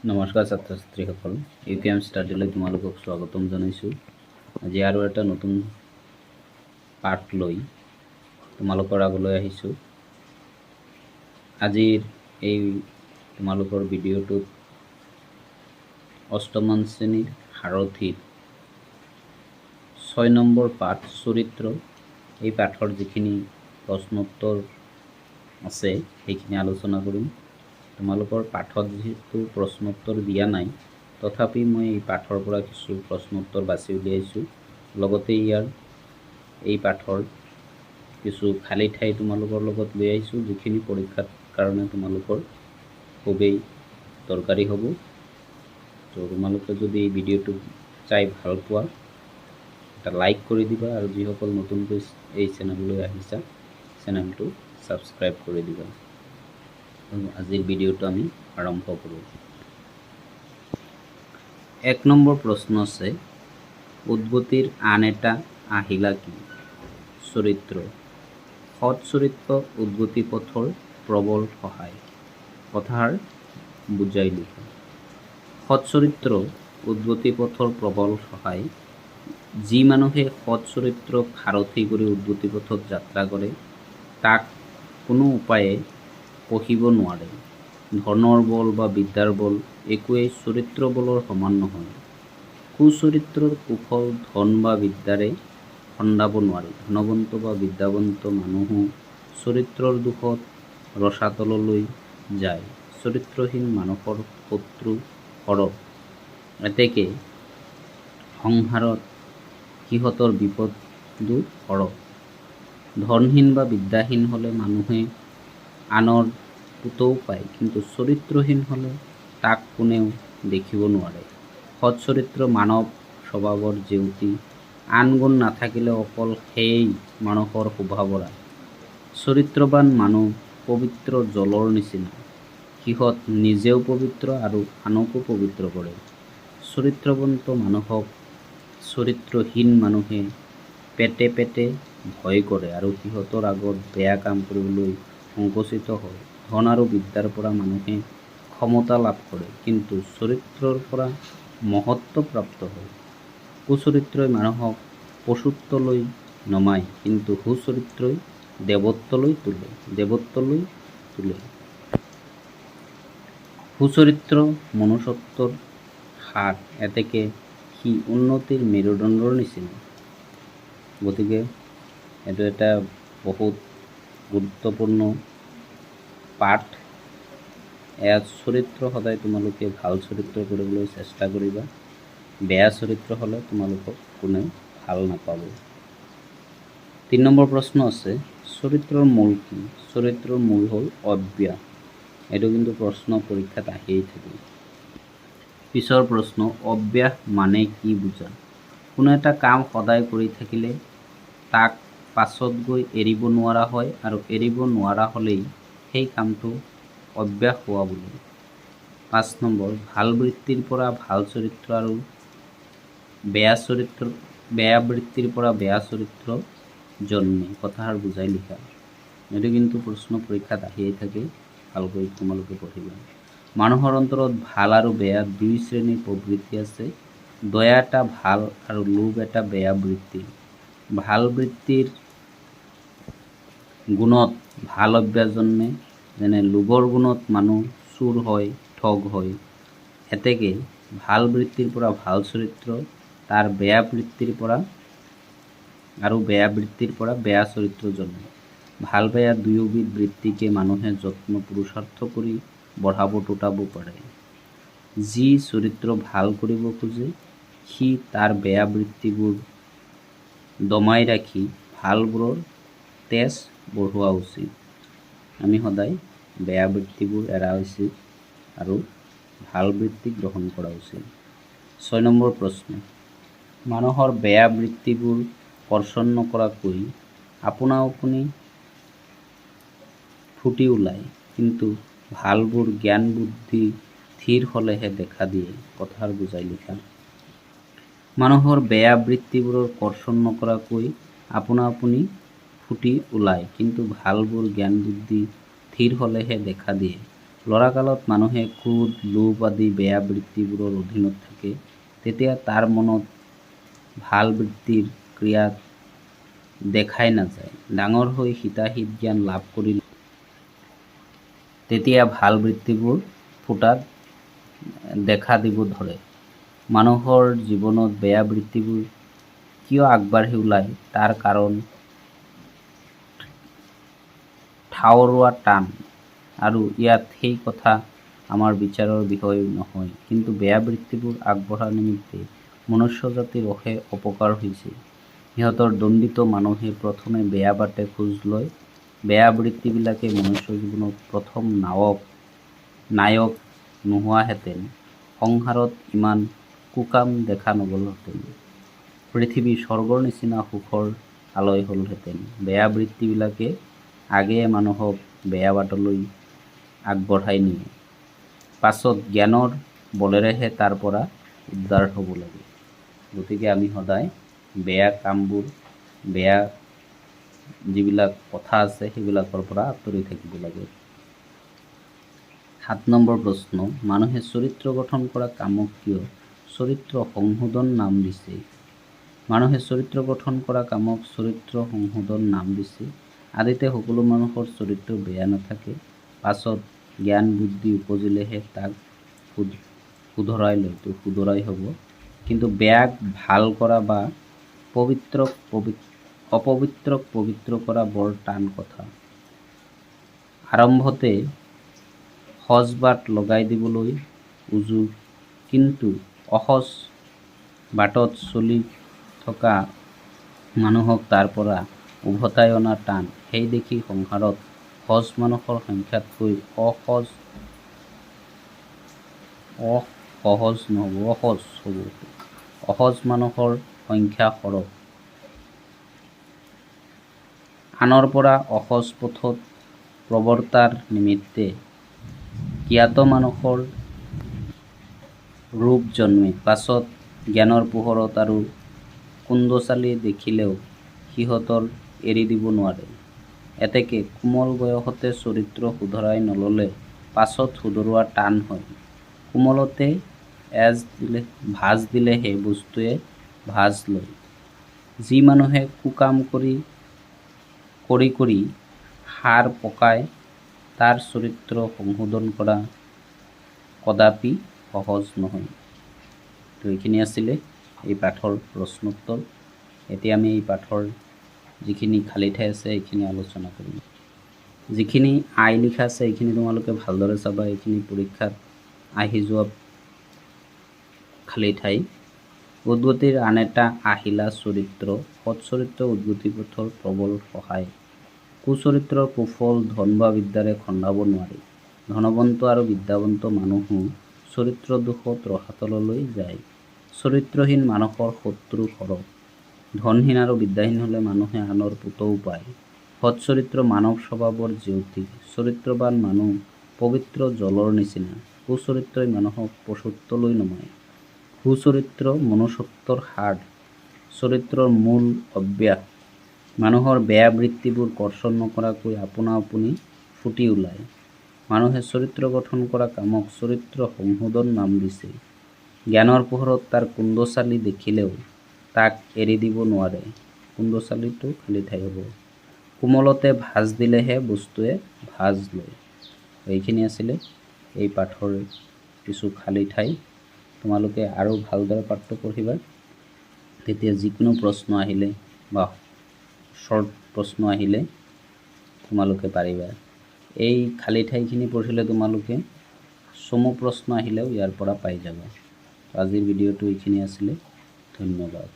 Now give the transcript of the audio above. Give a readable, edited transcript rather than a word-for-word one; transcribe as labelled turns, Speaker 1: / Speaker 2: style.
Speaker 1: নমস্কাৰ ছাত্ৰ ছাত্ৰীসকল, UPM ষ্টাডিলৈ তোমালোকক স্বাগতম জনাইছোঁ। আজি আৰু এটা নতুন পাঠ লৈ তোমালোকৰ আগলৈ আহিছোঁ। আজিৰ এই তোমালোকৰ ভিডিঅ'টোত অষ্টমমান শ্ৰেণীৰ সাৰথীৰ 6 নম্বৰ পাঠ চৰিত্ৰ, এই পাঠৰ যিখিনি প্ৰশ্নোত্তৰ আছে সেইখিনি আলোচনা কৰিম। তোমালোকৰ পাঠত যিহেতু প্ৰশ্নোত্তৰ দিয়া নাই, তথাপি মই এই পাঠৰ পৰা কিছু প্ৰশ্নোত্তৰ বাছি উলিয়াইছোঁ। লগতে এই পাঠৰ কিছু খালী ঠাই তোমালোকৰ লগত লৈ আহিছোঁ, যিখিনি পৰীক্ষাৰ কাৰণে তোমালোকৰ খুবেই দৰকাৰী হ'ব। তো তোমালোকে যদি এই ভিডিঅ'টো চাই ভাল পোৱা, এটা লাইক কৰি দিবা, আৰু যিসকল নতুনকৈ এই চেনেললৈ আহিছা চেনেলটো ছাবস্ক্ৰাইব কৰি দিবা। আজিৰ ভিডিঅ'টো আমি আৰম্ভ কৰোঁ। 1 নম্বৰ প্ৰশ্ন আছে, উদ্গতিৰ আন এটা আহিলা কি? চৰিত্ৰ। সৎ চৰিত্ৰ উদ্গতি পথৰ প্ৰবল সহায়। কথাৰ বুজাই লিখা। সৎ চৰিত্ৰ উদ্গতি পথৰ প্ৰবল সহায়। যি মানুহে সৎ চৰিত্ৰক সাৰথি কৰি উদ্গতি পথত যাত্ৰা কৰে, তাক কোনো উপায়ে কহিব নোৱাৰে। ধনৰ বল বা বিদ্যাৰ বল একোৱেই চৰিত্ৰ বলৰ সমান নহয়। কুচৰিত্ৰৰ কুফল ধন বা বিদ্যাৰে খন্দাব নোৱাৰি। ধনৱন্ত বা বিদ্যাৱন্ত মানুহো চৰিত্ৰৰ দুখত ৰসাতললৈ যায়। চৰিত্ৰহীন মানুহৰ শত্ৰু সৰহ, এতেকে সংসাৰত সিহঁতৰ বিপদো সৰহ। ধনহীন বা বিদ্যাহীন হ'লে মানুহে আনৰ পুতৌ পায়, কিন্তু চৰিত্ৰহীন হ'লে তাক কোনেও দেখিব নোৱাৰে। সৎ চৰিত্ৰ মানৱ স্বভাৱৰ জেউতি। আন গুণ নাথাকিলে অকল সেয়েই মানুহৰ শোভা বঢ়ায়। চৰিত্ৰৱান মানুহ পবিত্ৰ জলৰ নিচিনা। সিহঁত নিজেও পবিত্ৰ আৰু আনকো পবিত্ৰ কৰে। চৰিত্ৰৱন্ত মানুহক চৰিত্ৰহীন মানুহে পেটে পেটে ভয় কৰে আৰু সিহঁতৰ আগত বেয়া কাম কৰিবলৈ সংকুচিত হয়। ধন আৰু বিদ্যাৰ পৰা মানুহে ক্ষমতা লাভ কৰে, কিন্তু চৰিত্ৰৰ পৰা মহত্ব প্ৰাপ্ত হয়। কুচৰিত্ৰই মানুহক পশুত্বলৈ নমায়, কিন্তু সুচৰিত্ৰই দেৱত্বলৈ তোলে। সুচৰিত্ৰ মনুষ্যত্বৰ সাৰ, এতেকে সি উন্নতিৰ মেৰুদণ্ডৰ নিচিনা। গতিকে এইটো এটা বহুত গুৰুত্বপূৰ্ণ পাঠ। এয়া চৰিত্ৰ সদায় তোমালোকে ভাল চৰিত্ৰ কৰিবলৈ চেষ্টা কৰিবা। বেয়া চৰিত্ৰ হ'লে তোমালোকক কোনেও ভাল নাপাব। 3 নম্বৰ প্ৰশ্ন আছে, চৰিত্ৰৰ মূল কি? চৰিত্ৰৰ মূল হ'ল অব্যাস। এইটো কিন্তু প্ৰশ্ন পৰীক্ষাত আহিয়েই থাকে। পিছৰ প্ৰশ্ন, অব্যাস মানে কি বুজা? কোনো এটা কাম সদায় কৰি থাকিলে তাক পাছত গৈ এৰিব নোৱাৰা হয়, আৰু এৰিব নোৱাৰা হ'লেই সেই কামটো অব্যাস হোৱা বোলে। 5 নম্বৰ, ভাল বৃত্তিৰ পৰা ভাল চৰিত্ৰ আৰু বেয়া বৃত্তিৰ পৰা বেয়া চৰিত্ৰ জন্মে। কথাষাৰ বুজাই লিখা। এইটো কিন্তু প্ৰশ্ন পৰীক্ষাত আহিয়েই থাকে, ভালকৈ তোমালোকে পঢ়িবা। মানুহৰ অন্তৰত ভাল আৰু বেয়া দুই শ্ৰেণীৰ প্ৰবৃত্তি আছে। দয়া এটা ভাল আৰু লোভ এটা বেয়া বৃত্তি। ভাল বৃত্তিৰ গুণত ভাল অভ্যাস জন্মে, যেনে লোভৰ গুণত মানুহ চোৰ হয়, ঠগ হয়। এতেকে ভাল বৃত্তিৰ পৰা ভাল চৰিত্ৰ, তাৰ বেয়া বৃত্তিৰ পৰা বেয়া চৰিত্ৰ জন্মে। ভাল বেয়া দুয়োবিধ বৃত্তিকে মানুহে যত্ন পুৰুষাৰ্থ কৰি বঢ়াব তোতাব পাৰে। যি চৰিত্ৰ ভাল কৰিব খোজে, সি তাৰ বেয়া বৃত্তিবোৰ দমাই ৰাখি ভালবোৰৰ তেজ বঢ়োৱা উচিত। আমি সদায় বেয়া বৃত্তিবোৰ এৰা উচিত আৰু ভাল বৃত্তি গ্ৰহণ কৰা উচিত। 6 নম্বৰ প্ৰশ্ন, মানুহৰ বেয়া বৃত্তিবোৰ কৰ্ষণ নকৰাকৈ আপোনা আপুনি ফুটি ওলায়, কিন্তু ভালবোৰ জ্ঞান বুদ্ধি থিৰ হ'লেহে দেখা দিয়ে। কথাষাৰ বুজাই লিখা। মানুহৰ বেয়া বৃত্তিবোৰৰ কৰ্ষণ নকৰাকৈ আপোনা আপুনি ফুটি ওলায়, কিন্তু ভালবোৰ জ্ঞান বুদ্ধি থিৰ হ'লেহে দেখা দিয়ে। ল'ৰাকালত মানুহে ক্ৰোধ, লোভ আদি বেয়া বৃত্তিবোৰৰ অধীনত থাকে, তেতিয়া তাৰ মনত ভাল বৃত্তিৰ ক্ৰিয়া দেখাই নাযায়। ডাঙৰ হৈ হিতাহিত জ্ঞান লাভ কৰিলে তেতিয়া ভাল বৃত্তিবোৰ ফুটাত দেখা দিব ধৰে। মানুহৰ জীৱনত বেয়া বৃত্তিবোৰ কিয় আগবাঢ়ি ওলায় তাৰ কাৰণ ঠাৱৰুৱা টান, আৰু ইয়াত সেই কথা আমাৰ বিচাৰৰ বিষয় নহয়। কিন্তু বেয়া বৃত্তিবোৰ আগবঢ়া নিমিত্তে মনুষ্য জাতিৰ অশেষ অপকাৰ হৈছে। সিহঁতৰ দণ্ডিত মানুহে প্ৰথমে বেয়া বাটে খোজ লয়। বেয়া বৃত্তিবিলাকে মনুষ্য জীৱনত প্ৰথম নায়ক নোহোৱাহেঁতেন সংসাৰত ইমান কুকাম দেখা নগলহেঁতেন। পৃথিৱী স্বৰ্গৰ নিচিনা সুখৰ আলয় হ'লহেঁতেন। বেয়া বৃত্তিবিলাকে আগেয়ে মানুহক বেয়া বাটলৈ আগবঢ়াই নিয়ে। পাছত জ্ঞানৰ বলেৰেহে তাৰ পৰা উদ্ধাৰ হ'ব লাগে। গতিকে আমি সদায় বেয়া কামবোৰ, বেয়া যিবিলাক কথা আছে সেইবিলাকৰ পৰা আঁতৰি থাকিব লাগে। ৭ নম্বৰ প্ৰশ্ন, মানুহে চৰিত্ৰ গঠন কৰা কামক কিয় চৰিত্ৰ সংশোধন নাম দিছে? মানুহে চৰিত্ৰ গঠন কৰা কামক চৰিত্ৰ সংশোধন নাম দিছে। আদিতে সকলো মানুহৰ চৰিত্ৰ বেয়া নাথাকে। পাছত জ্ঞান বুদ্ধি উপজিলেহে তাক শুধৰাই হ'ব। কিন্তু বেয়াক ভাল কৰা বা অপবিত্ৰক পবিত্ৰ কৰা বৰ টান কথা। আৰম্ভতে সজ বাট লগাই দিবলৈ উজু, কিন্তু অসজ বাটত চলি থকা মানুহক তাৰ পৰা উভতাই অনা টান। সেই দেখি সংসাৰত সজ মানুহৰ সংখ্যাতকৈ অসজ মানুহৰ সংখ্যা সৰহ। আনৰ পৰা অসজ পথত প্ৰৱৰ্তাৰ নিমিত্তে জ্ঞাত মানুহৰ ৰূপ জন্মে। পাছত জ্ঞানৰ পোহৰত আৰু কুন্দচালী দেখিলেও সিহঁতৰ এৰি দিব নোৱাৰে। এতেকে কোমল বয়সতে চৰিত্ৰ শুধৰাই নল'লে পাছত শুধৰোৱা টান হয়। কোমলতে ভাজ দিলেহে বস্তুৱে ভাজ লয়। যি মানুহে কুকাম কৰি সাৰ পকায় তাৰ চৰিত্ৰ সংশোধন কৰা কদাপি সহজ নহয়। তো এইখিনি আছিলে এই পাঠৰ প্ৰশ্নোত্তৰ। এতিয়া আমি এই পাঠৰ যিখিনি খালী ঠাই আছে এইখিনি আলোচনা কৰিম। যিখিনি আই লিখা আছে এইখিনি তোমালোকে ভালদৰে চাবা। এইখিনি পৰীক্ষাত আহি যোৱা খালী ঠাই। উদ্গতিৰ আন এটা আহিলা চৰিত্ৰ। সৎ চৰিত্ৰ উদ্গতি পথৰ প্ৰবল সহায়। কুচৰিত্ৰৰ কুফল ধন বা বিদ্যাৰে খন্দাব নোৱাৰি। ধনৱন্ত আৰু বিদ্যাৱন্ত মানুহো চৰিত্ৰ দোষত ৰসাতললৈ যায়। চৰিত্ৰহীন মানুহৰ শত্ৰু সৰহ। ধনহীন আৰু বিদ্যাহীন হ'লে মানুহে আনৰ পুতৌ পায়। সৎ চৰিত্ৰ মানৱ স্বভাৱৰ জেউতি। চৰিত্ৰৱান মানুহ পবিত্ৰ জলৰ নিচিনা। কুচৰিত্ৰই মানুহক পশুত্বলৈ নমায়। সুচৰিত্ৰ মনুষ্যত্বৰ হাড়। চৰিত্ৰৰ মূল অভ্যাস। মানুহৰ বেয়া বৃত্তিবোৰ কৰ্ষণ নকৰাকৈ আপোনা আপুনি ফুটি ওলায়। মানুহে চৰিত্ৰ গঠন কৰা কামক চৰিত্ৰ সংশোধন নাম দিছে। জ্ঞানৰ পোহৰত তাৰ কুন্দচালী দেখিলেও তাক এৰি দিব নোৱাৰে। কুন্দচালীটো খালী ঠাই হ'ব। কোমলতে ভাজ দিলেহে বস্তুৱে ভাজ লয়। এইখিনি আছিলে এই পাঠৰ কিছু খালী ঠাই। তোমালোকে আৰু ভালদৰে পাঠটো পঢ়িবা। তেতিয়া যিকোনো প্ৰশ্ন আহিলে বা শ্বৰ্ট প্ৰশ্ন আহিলে তোমালোকে পাৰিবা। এই খালী ঠাইখিনি পঢ়িলে তোমালোকে চমু প্ৰশ্ন আহিলেও ইয়াৰ পৰা পাই যাবা। আজিৰ ভিডিঅ'টো এইখিনি আছিলে। ধন্যবাদ।